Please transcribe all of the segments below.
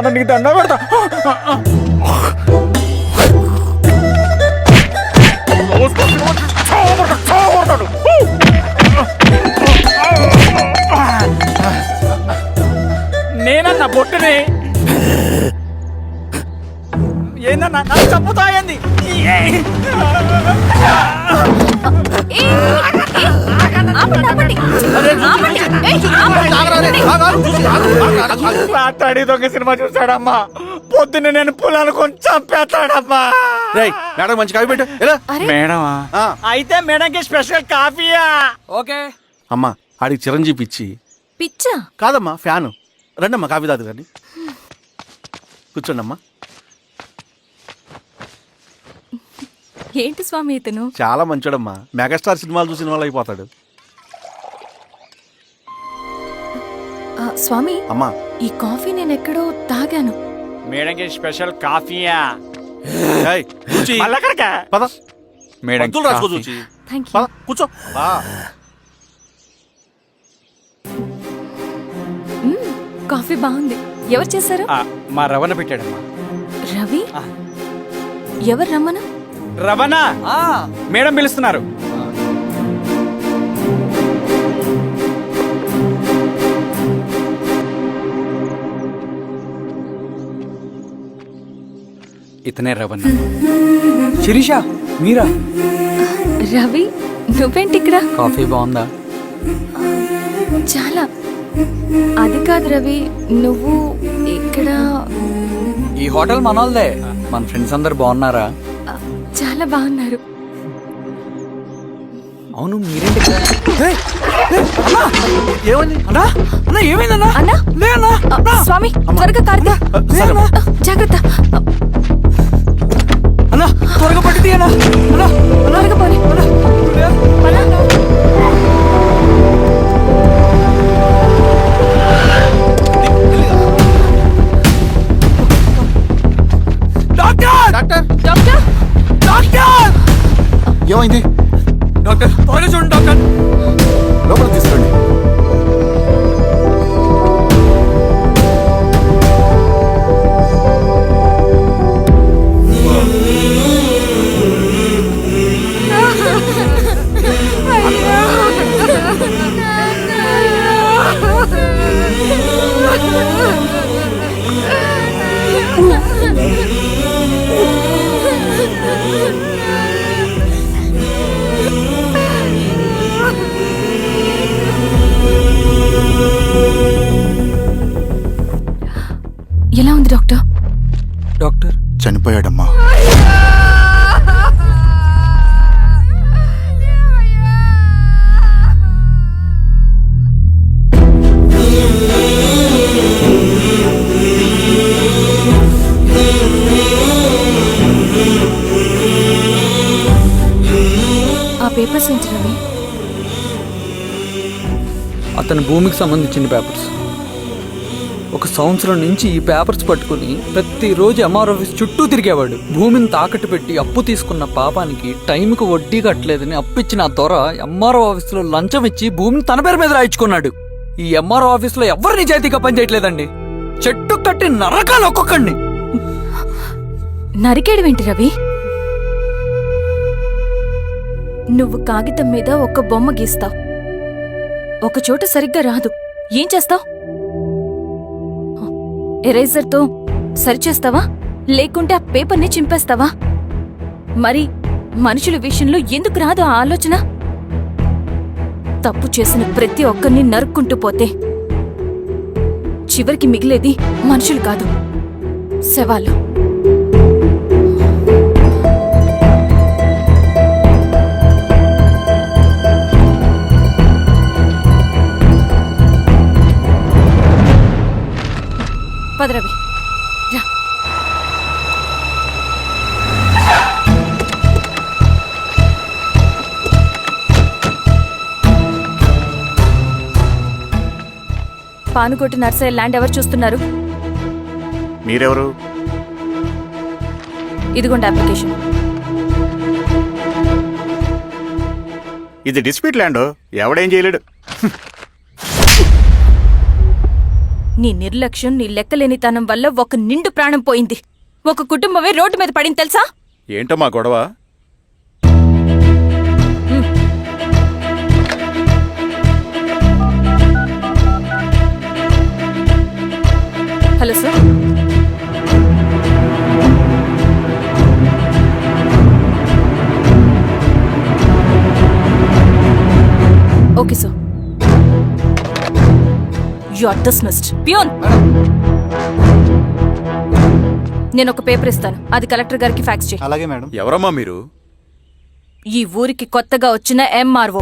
నాన్న నీకు దండ పెడతా. నేనన్నా బొట్టుని ఏందన్నా నాకు చంపుతా ఏంది? రాత్రి దొంగ సినిమా చూసాడమ్మా, పొద్దున్న నేను పొలాలు కొంచెం చంపేస్తాడమ్మా. మేడం మంచి కాఫీ పెట్టు. మేడమా? అయితే మేడంకి స్పెషల్ కాఫీయా? ఓకే అమ్మా. ఆడికి చిరంజీవి పిచ్చి. పిచ్చా? కాదమ్మా, ఫ్యాను. రండమ్మా కాఫీ తాదు కానీ. కూర్చోండి అమ్మా. ఏంటి స్వామి ఇతను? చాలా మంచోడమ్మా. మెగాస్టార్ సినిమాలు చూసి సినిమాలు అయిపోతాడు. స్వామి అమ్మా, ఈ కాఫీ నేను ఎక్కడో తాగాను. మేడంకి స్పెషల్ కాఫీయా? పద మేడం రాసుకో చూచి. పద కూర్చో. కాఫీ బాగుంది. ఎవరు చేశారు? మా రవణ పెట్టాడమ్మా. రవి? ఎవరు రమ్మన? రవణ మేడం పిలుస్తున్నారు. ఇతనే రవణ. శిరీష మీరా? రవి నువ్వేంటి ఇక్కడ? కాఫీ బాగుందా? చాలా. అది కాదు రవి, నువ్వు ఇక్కడ? ఈ హోటల్ మనోల్దే. మన ఫ్రెండ్స్ అందరు బాగున్నారా? చాలా బాగున్నారు. అవును మీరేంటి ఇక్కడ? ఏమైంది అన్నా? అన్నా ఏమైందన్నా? అన్నా? లే అన్నా. స్వామి త్వరగా కారుతా. జాగ్రత్త అన్నా, త్వరగా పట్టిది అన్నా. అన్నా త్వరగా పోనీ. ఏమైంది డాక్టర్? త్వరగా చూడండి డాక్టర్. లోపల తీసుకురండి. ఎలా ఉంది డాక్టర్? డాక్టర్ చనిపోయాడమ్మా. ఆ పేపర్స్ ఏంటి రవి? అతని భూమికి సంబంధించిన పేపర్స్. ఒక సంవత్సరం నుంచి ఈ పేపర్స్ పట్టుకుని ప్రతిరోజు ఎంఆర్ ఆఫీస్ చుట్టూ తిరిగేవాడు. భూమిని తాకట్టు పెట్టి అప్పు తీసుకున్న పాపానికి టైంకి వడ్డీ కట్టలేదని అప్పిచ్చిన ఆ దొర ఎంఆర్ఓ ఆఫీస్లో లంచం ఇచ్చి భూమిని తన పేరు మీద రాయించుకున్నాడు. ఈ ఎంఆర్ఓ ఆఫీస్లో ఎవరు నిజాయితీగా పనిచేయట్లేదండి. చెట్టు కట్టి నరకాలు ఒక్కొక్కడిని. నరికేయడమేంటి రవి? నువ్వు కాగితం మీద ఒక బొమ్మ గీస్తావు, ఒక చోట సరిగ్గా రాదు, ఏం చేస్తావు? ఎరేజర్తో సరిచేస్తావా లేకుంటే ఆ పేపర్ని చింపేస్తావా? మరి మనుషుల విషయంలో ఎందుకు రాదు ఆ ఆలోచన? తప్పు చేసిన ప్రతి ఒక్కరిని నరుక్కుంటూ పోతే చివరికి మిగిలేది మనుషులు కాదు, శవాలు. పదరవి రా. పానుకోటి నర్సరీ ల్యాండ్ ఎవరు చూస్తున్నారు? మీరెవరు? ఇదిగోండి అప్లికేషన్. ఇది డిస్ప్యూట్ ల్యాండ్, ఎవడేం చేయలేడు. నీ నిర్లక్ష్యం, నీ లెక్కలేనితనం వల్ల ఒక నిండు ప్రాణం పోయింది. ఒక కుటుంబమే రోడ్డు మీద పడింది తెలుసా? ఏంటమ్మా గొడవ? Hello sir. Okay sir. You are dismissed. Peon, నేను ఒక పేపర్ ఇస్తాను, అది కలెక్టర్ గారికి ఫ్యాక్స్ చేయి. అలాగే మేడం. ఎవరమ్మా మీరు? ఈ ఊరికి కొత్తగా వచ్చిన ఎంఆర్ఓ.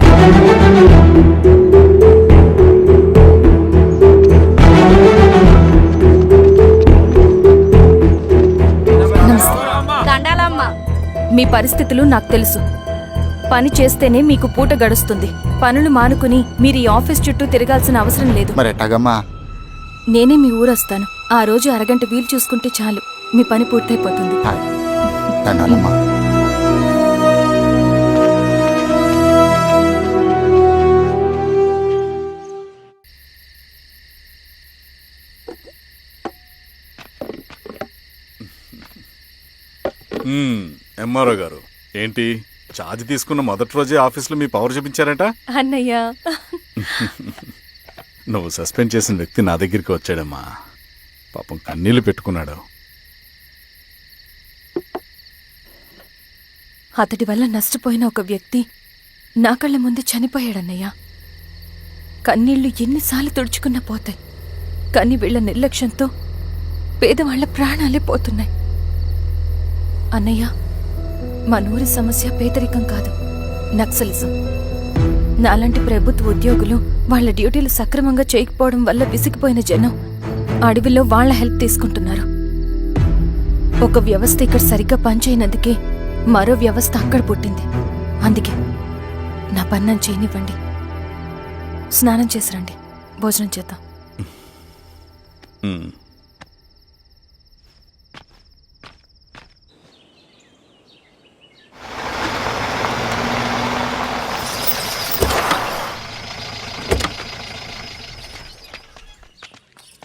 మీ పరిస్థితులు నాకు తెలుసు. పని చేస్తేనే మీకు పూట గడుస్తుంది. పనులు మానుకుని మీరు ఈ ఆఫీస్ చుట్టూ తిరగాల్సిన అవసరం లేదు. మరి ఎట్టాగమ్మా? నేనే మీ ఊరొస్తాను. ఆ రోజు అరగంట వీలు చూసుకుంటే చాలు, మీ పని పూర్తయిపోతుంది. దండాలమ్మా. ఎంఆర్ఓ గారు, ఏంటి ఛార్జ్ తీసుకున్న మొదటి రోజే ఆఫీస్లో మీ పవర్ చూపించారట? అన్నయ్య, నువ్వు సస్పెండ్ చేసిన వ్యక్తి నా దగ్గరికి వచ్చాడమ్మా. పాపం కన్నీళ్లు పెట్టుకున్నాడు. అతడి వల్ల నష్టపోయిన ఒక వ్యక్తి నా కళ్ళ ముందు చనిపోయాడన్నయ్య. కన్నీళ్లు ఎన్నిసార్లు తుడుచుకున్నా పోతాయి, కానీ వీళ్ల నిర్లక్ష్యంతో పేదవాళ్ల ప్రాణాలే పోతున్నాయి. అన్నయ్య, మనూరి సమస్య పేదరికం కాదు, నక్సలిజం. నాలాంటి ప్రభుత్వ ఉద్యోగులు వాళ్ల డ్యూటీలు సక్రమంగా చేయకపోవడం వల్ల విసిగిపోయిన జనం అడవిలో వాళ్ల హెల్ప్ తీసుకుంటున్నారు. ఒక వ్యవస్థ ఇక్కడ సరిగ్గా పనిచేయనందుకే మరో వ్యవస్థ అక్కడ పుట్టింది. అందుకే నా పన్నం చేయనివ్వండి. స్నానం చేసి రండి, భోజనం చేద్దాం.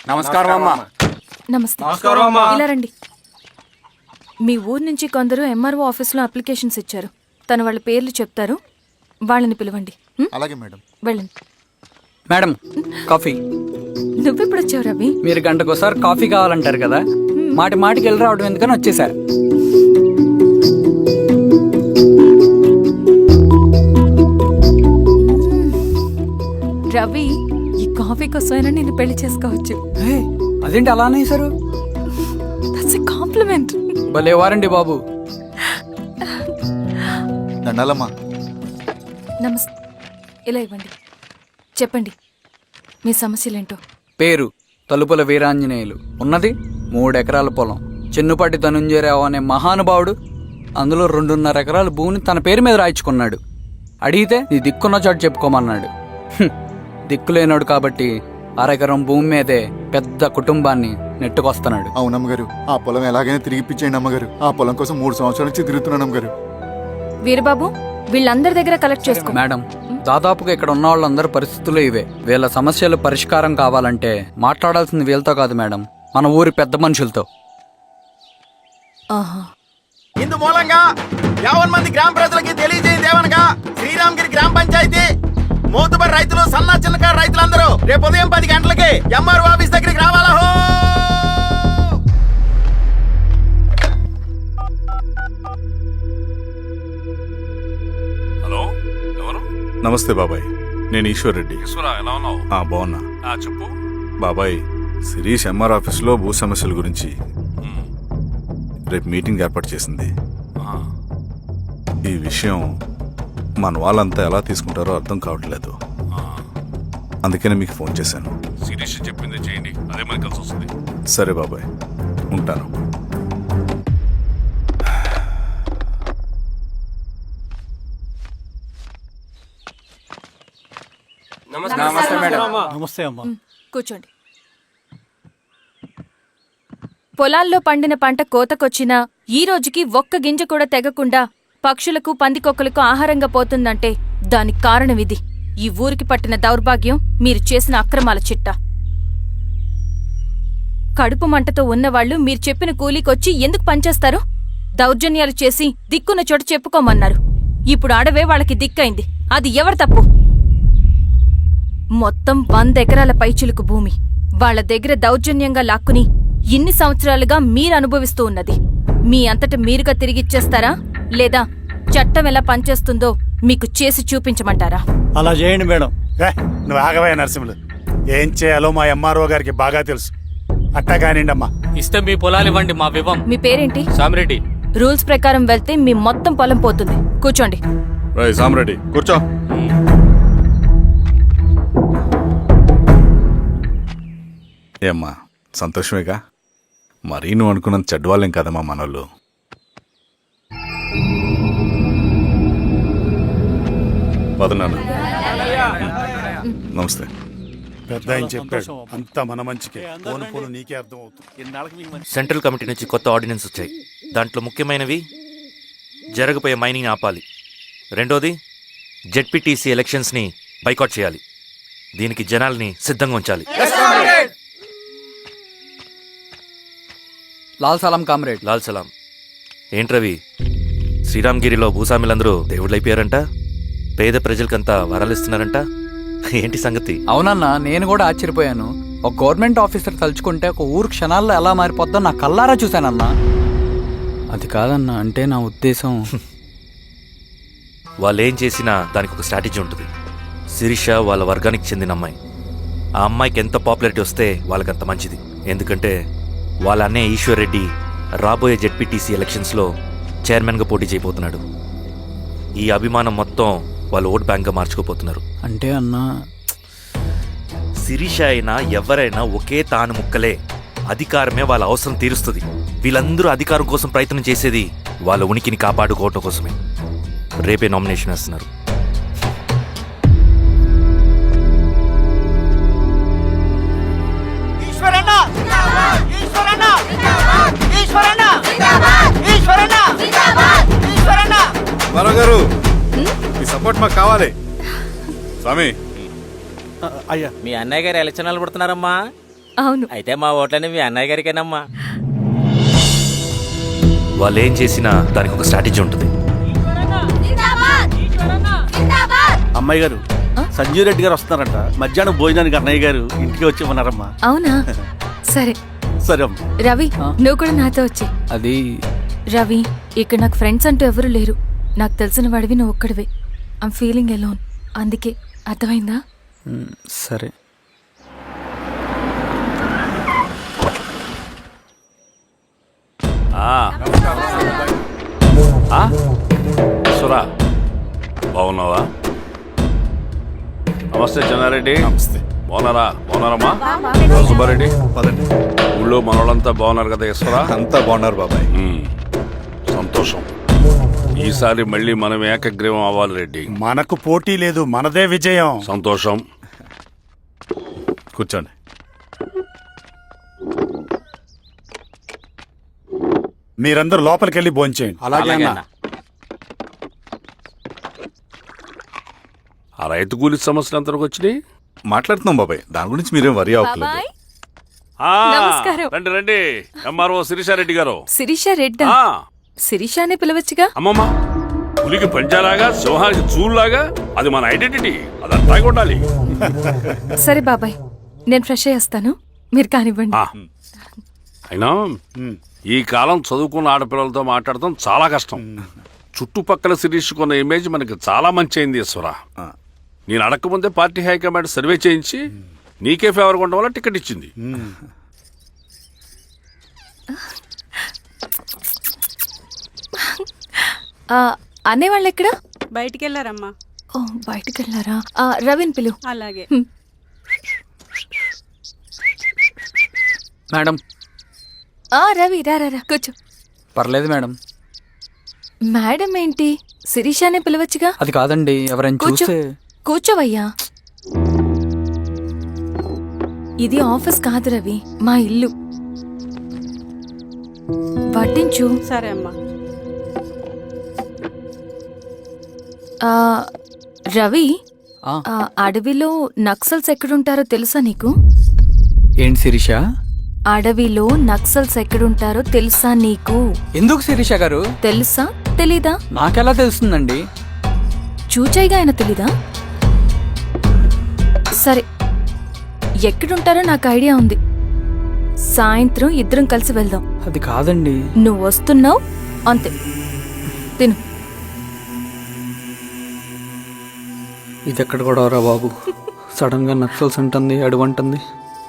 నమస్కారం అమ్మా. నమస్తే. ఇలా రండి. మీ ఊరు నుంచి కొందరు ఎంఆర్ఓ ఆఫీస్లో అప్లికేషన్స్ ఇచ్చారు. తను వాళ్ళ పేర్లు చెప్తారు, వాళ్ళని పిలవండి. అలాగే మేడం. వెళ్ళండి. Madam, coffee. నువ్వెప్పుడు వచ్చావు రవి? మీరు గంటకోసారి కాఫీ కావాలంటారు కదా, మాటి మాటికి వెళ్ళి రావడం ఎందుకని వచ్చేసా. రవి, ఈ కాఫీ కోసమైనా నేను పెళ్లి చేసుకోవచ్చు. అదేంటి అలా అనేసారు? That's a compliment. భలే వారండి బాబు. దండాలమ్మా. నమస్తే. ఇలా ఇవ్వండి. చెప్పండి, మీ సమస్యలేంటో. పేరు తలుపుల వీరాంజనేయులు. ఉన్నది 3 ఎకరాల పొలం. చిన్నుపాటి ధనుంజయరావు అనే మహానుభావుడు అందులో 2.5 ఎకరాల భూమిని తన పేరు మీద రాయించుకున్నాడు. అడిగితే నీ దిక్కున్న చోటు చెప్పుకోమన్నాడు. దిక్కులేనాడు కాబట్టి 1/2 ఎకరం భూమి మీదే పెద్ద కుటుంబాన్ని నెట్టుకొస్తున్నాడు. అవునమ్మగారు, ఆ పొలం ఎలాగైనా తిరిగి ఇప్పించేయండి అమ్మగారు. ఆ పొలం కోసం 3 సంవత్సరాల నుంచి తిరుగుతున్నాను అమ్మగారు. వీరబాబు, వీళ్ళందరి దగ్గర కలెక్ట్ చేసుకో. మేడం, దాదాపుగా ఇక్కడ ఉన్న వాళ్ళందరి పరిస్థితులు ఇవే. వీళ్ళ సమస్యలు పరిష్కారం కావాలంటే మాట్లాడాల్సింది వీళ్ళతో కాదు మేడం, మన ఊరి పెద్ద మనుషులతో. ఆహా. ఇందు మూలంగా 50 మంది గ్రామ ప్రజలకి తెలియజేయదేవనగా శ్రీరామగిరి గ్రామ పంచాయతీ మోతుబరి రైతులు, సన్న చిన్నకారు రైతులందరూ రేపు ఉదయం 10 గంటలకి ఎంఆర్ఓ ఆఫీస్ దగ్గరికి రావాలా. హలో, ఎవరు? నమస్తే బాబాయ్, నేను ఈశ్వర్ రెడ్డి. ఎలా ఉన్నావు? బాగున్నా. చెప్పు బాబాయ్. శిరీష్ ఎంఆర్ ఆఫీస్లో భూ సమస్యల గురించి రేపు మీటింగ్ ఏర్పాటు చేసింది. ఈ విషయం మన వాళ్ళంతా ఎలా తీసుకుంటారో అర్థం కావట్లేదు. అందుకనే మీకు ఫోన్ చేశాను. శిరీష్ చెప్పింది చేయండి, అదే మనకి కలిసి వస్తుంది. సరే బాబాయ్, ఉంటాను. నమస్తే మేడం. నమస్తే అమ్మా. కూర్చోండి. పొలాల్లో పండిన పంట కోతకొచ్చినా ఈ రోజుకి ఒక్క గింజ కూడా తెగకుండా పక్షులకు, పందికొక్కలకు ఆహారంగా పోతుందంటే దానికి కారణమిది. ఈ ఊరికి పట్టిన దౌర్భాగ్యం మీరు చేసిన అక్రమాల చిట్టా. కడుపు మంటతో ఉన్నవాళ్లు మీరు చెప్పిన కూలీకొచ్చి ఎందుకు పనిచేస్తారు? దౌర్జన్యాలు చేసి దిక్కున్న చోట చెప్పుకోమన్నారు. ఇప్పుడు అడవే వాళ్ళకి దిక్కైంది. అది ఎవరి తప్పు? మొత్తం 100 ఎకరాల పైచిలుకు భూమి వాళ్ళ దగ్గర దౌర్జన్యంగా లాక్కుని ఇన్ని సంవత్సరాలుగా మీరు అనుభవిస్తూ ఉన్నది. మీ అంతట మీరుగా తిరిగిచ్చేస్తారా, లేదా చట్టం ఎలా పనిచేస్తుందో మీకు చేసి చూపించమంటారా? అలా చేయండి మేడం. నువ్వు ఆగవయ్య నరసింహులు. ఏం చేయాలో మా ఎంఆర్ఓ గారికి బాగా తెలుసు. అట్టా కానివ్వండి అమ్మా. ఇస్తే మీ పొలాలు ఇవ్వండి, మా వివం. మీ పేరేంటి? సామిరెడ్డి. రూల్స్ ప్రకారం వెళ్తే మీ మొత్తం పొలం పోతుంది. కూర్చోండి. రై సామరెడ్డి కూర్చో. ఏమ్మా సంతోషమేగా? మరీ నువ్వు అనుకున్నంత చెడ్డవాళ్ళేం కదమ్మా మనోళ్ళు. పదనాన్న. నమస్తే. పెద్ద ఆయన చెప్పాడు, అంతా మన మంచికే. పోను పోను నీకే అర్థం అవుతుంది. సెంట్రల్ కమిటీ నుంచి కొత్త ఆర్డినెన్స్ వచ్చాయి. దాంట్లో ముఖ్యమైనవి జరగబోయే మైనింగ్ ఆపాలి, రెండోది జెడ్పీటీసీ ఎలక్షన్స్ని బైకాట్ చేయాలి, దీనికి జనాల్ని సిద్ధంగా ఉంచాలి. లాల్ సలాం కామ్రేడ్. లాల్ సలాం. ఏంట్రవి, శ్రీరామ్గిరిలో భూస్వాములందరూ దేవుళ్ళైపోయారంట, పేద ప్రజలకంతా వరాలిస్తున్నారంట, ఏంటి సంగతి? అవునన్నా, నేను కూడా ఆశ్చర్యపోయాను. ఒక గవర్నమెంట్ ఆఫీసర్ తలుచుకుంటే ఒక ఊరు క్షణాల్లో ఎలా మారిపోద్దో నా కల్లారా చూశానన్నా. అది కాదన్నా, అంటే నా ఉద్దేశం వాళ్ళు ఏం చేసినా దానికి ఒక స్ట్రాటజీ ఉంటుంది. శిరీష వాళ్ళ వర్గానికి చెందిన అమ్మాయి. ఆ అమ్మాయికి ఎంత పాపులారిటీ వస్తే వాళ్ళకంత మంచిది. ఎందుకంటే వాళ్ళ అన్నయ్య ఈశ్వర్ రెడ్డి రాబోయే జెడ్పీటీసీ ఎలక్షన్స్లో చైర్మన్గా పోటీ చేయబోతున్నాడు. ఈ అభిమానం మొత్తం వాళ్ళు ఓట్ బ్యాంక్గా మార్చుకోపోతున్నారు. అంటే అన్నా, శిరీష అయినా ఎవరైనా ఒకే తాను ముక్కలే. అధికారమే వాళ్ళ అవసరం తీరుస్తుంది. వీళ్ళందరూ అధికారం కోసం ప్రయత్నం చేసేది వాళ్ళ ఉనికిని కాపాడుకోవటం కోసమే. రేపే నామినేషన్ వేస్తున్నారు. గారు మీ సపోర్ట్ మాకు కావాలి. స్వామి, అయ్యా, మీ అన్నయ్య గారు ఎలక్షన్లు పడుతున్నారమ్మా. అవును. అయితే మా ఓట్లని మీ అన్నయ్య గారికేనమ్మా. వాళ్ళు ఏం చేసినా దానికి ఒక స్ట్రాటజీ ఉంటుంది. అమ్మాయి గారు, సంజీవ్ రెడ్డి గారు వస్తున్నారంట. మధ్యాహ్నం భోజనానికి అన్నయ్య గారు ఇంటికి వచ్చి ఉన్నారమ్మా. అవునా? సరే సరే అమ్మా. రవి, నువ్వు కూడా నాతో వచ్చి. అది రవి, ఇక్కడ నాకు ఫ్రెండ్స్ అంటూ ఎవరు లేరు. నాకు తెలిసిన వాడివి నువ్వు ఒక్కడివే. I'm feeling alone. అందుకే, అర్థమైందా? సరే. సురా, బాగున్నావా? నమస్తే చెన్నారెడ్డి. నమస్తే. బాగున్నారమ్మా? సుబ్బారెడ్డి, పదండి. ఊళ్ళో మనోళ్ళంతా బాగున్నారు కదా ఈశ్వరా? అంతా బాగున్నారు బాబాయ్. సంతోషం. ఈసారి మళ్ళీ మనం ఏకగ్రీవం అవ్వాలి రెడ్డి. మనకు పోటీ లేదు, మనదే విజయం. సంతోషం. కూర్చోండి. మీరందరూ లోపలికి వెళ్ళి భోంచేయండి. అలాగే అన్న. ఆ రైతు కూలి సమస్యలు ఎంతవరకు వచ్చినాయి? మాట్లాడుతున్నాం బాబాయ్, దాని గురించి మీరేం వరి అవ్వట్లేదు. బాబాయ్, ఆ, నమస్కారం. రండి రండి. ఎంఆర్ఓ శిరీషారెడ్డి గారు. శిరీష రెడ్డా? ఆ, శిరీష అనే పిలవచ్చుగా. అమ్మమ్మ, పులికి పంచాలాగా సింహానికి చూలాగా అది మన ఐడెంటిటీ, అదంతా ఉండాలి. సరే బాబాయ్, నేను ఫ్రెష్ అయ్యేస్తాను, మీరు కానివ్వండి. ఆ, అయినా ఈ కాలం చదువుకున్న ఆడపిల్లలతో మాట్లాడటం చాలా కష్టం. చుట్టుపక్కల శిరీషుకున్న ఇమేజ్ మనకి చాలా మంచి అయింది ఈశ్వర. నేను అడగకముందే పార్టీ హైకమాండ్ సర్వే చేయించి నీకే ఫేవర్గా ఉండడం వల్ల టికెట్ ఇచ్చింది. అనేవాళ్ళు ఎక్కడ? బయటికెళ్ళారమ్మా. ఓ, బయటికెళ్ళారా? రవిని పిలు. అలాగే. మేడం. రవి, రా రా రా, కూర్చో. పర్లేదు మేడం. మేడం ఏంటి? శిరీషానే పిలవచ్చుగా. అది కాదండి, ఎవరైనా కూర్చో. చూస్తే. కూర్చోవయ్యా. ఇది ఆఫీస్ కాదు రవి, మా ఇల్లు. పట్టించు. సరే అమ్మా. రవి, ఆ. అడవిలో నక్సల్స్ ఎక్కడుంటారో తెలుసా నీకు? ఏంటి శిరీష, అడవిలో నక్సల్స్ ఎక్కడుంటారో తెలుసా నీకు? ఎందుకు శిరీష గారు? తెలుసా తెలీదా? నాకెలా తెలుస్తుందండి? చూచాయిగా ఆయన తెలీదా? సరే, ఎక్కడుంటారో నాకు ఐడియా ఉంది. సాయంత్రం ఇద్దరం కలిసి వెళ్దాం. అది కాదండి. నువ్వు వస్తున్నావు అంతే. తిను. ఇది ఎక్కడ కూడా రా బాబు. సడన్ గా నక్సల్స్ అంటుంది, అడువంటుంది.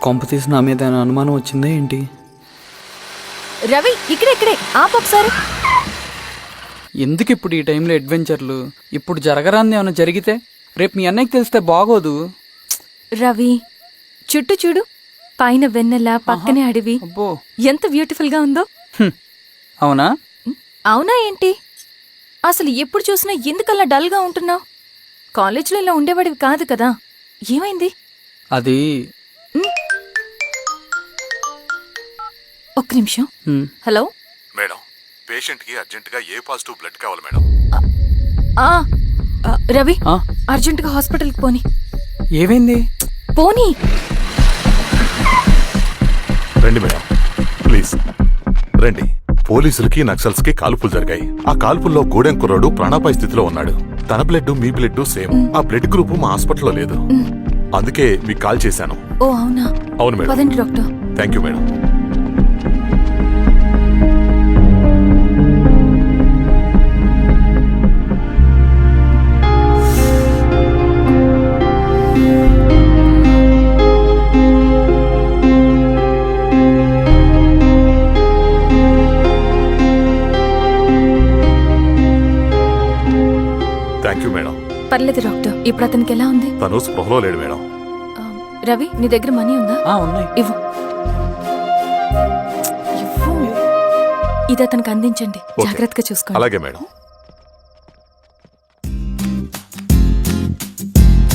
కొంప తీసి నా మీద ఏమైనా అనుమానం వచ్చిందే ఏంటి? రవి ఇక్కడే ఆపొకసారి. ఎందుకు ఇప్పుడు ఈ టైంలో అడ్వెంచర్లు? ఇప్పుడు జరగరాంది ఏమైనా జరిగితే రేపు మీ అన్నయ్యకి తెలిస్తే బాగోదు. రవి చుట్టూ చూడు, పైన వెన్నెల, పక్కనే అడవి. అబ్బో, ఎంత బ్యూటిఫుల్ గా ఉందో. అవునా? అవునా ఏంటి? అసలు ఎప్పుడు చూసినా ఎందుకలా డల్ గా ఉంటున్నావు? కాలేజీలో ఇలా ఉండేవాడివి కాదు కదా, ఏమైంది? అది ఒక్క నిమిషం. హలో మేడం, పేషెంట్ కి అర్జెంట్ గా ఏ పాజిటివ్ బ్లడ్ కావాలి మేడం. రవి ఆ? అర్జెంటుగా హాస్పిటల్కి పోని. ఏమైంది? పోనీ. రండి మేడం, ప్లీజ్ రండి. పోలీసులకి నక్సల్స్ కి కాల్పులు జరిగాయి. ఆ కాల్పుల్లో గూడెం కుర్రాడు ప్రాణాపాయ స్థితిలో ఉన్నాడు. తన బ్లడ్ మీ బ్లడ్ సేమ్. ఆ బ్లడ్ గ్రూప్ మా హాస్పిటల్లో లేదు. అందుకే మీకు కాల్ చేశాను. ఓ అవునా? అవును మేడం. పదండి doctor. Thank you madam. Thank you madam. పర్లేదు డాక్టర్. ఇప్పుడు అతనికి ఎలా ఉంది? తను స్పృహలో లేడు మేడం. రవి నీ దగ్గర మనీ ఉందా? ఉన్నాయి. ఇవ్వు. ఇది అతనికి అందించండి. ఓకే. జాగ్రత్తగా చూసుకోండి. అలాగే మేడం.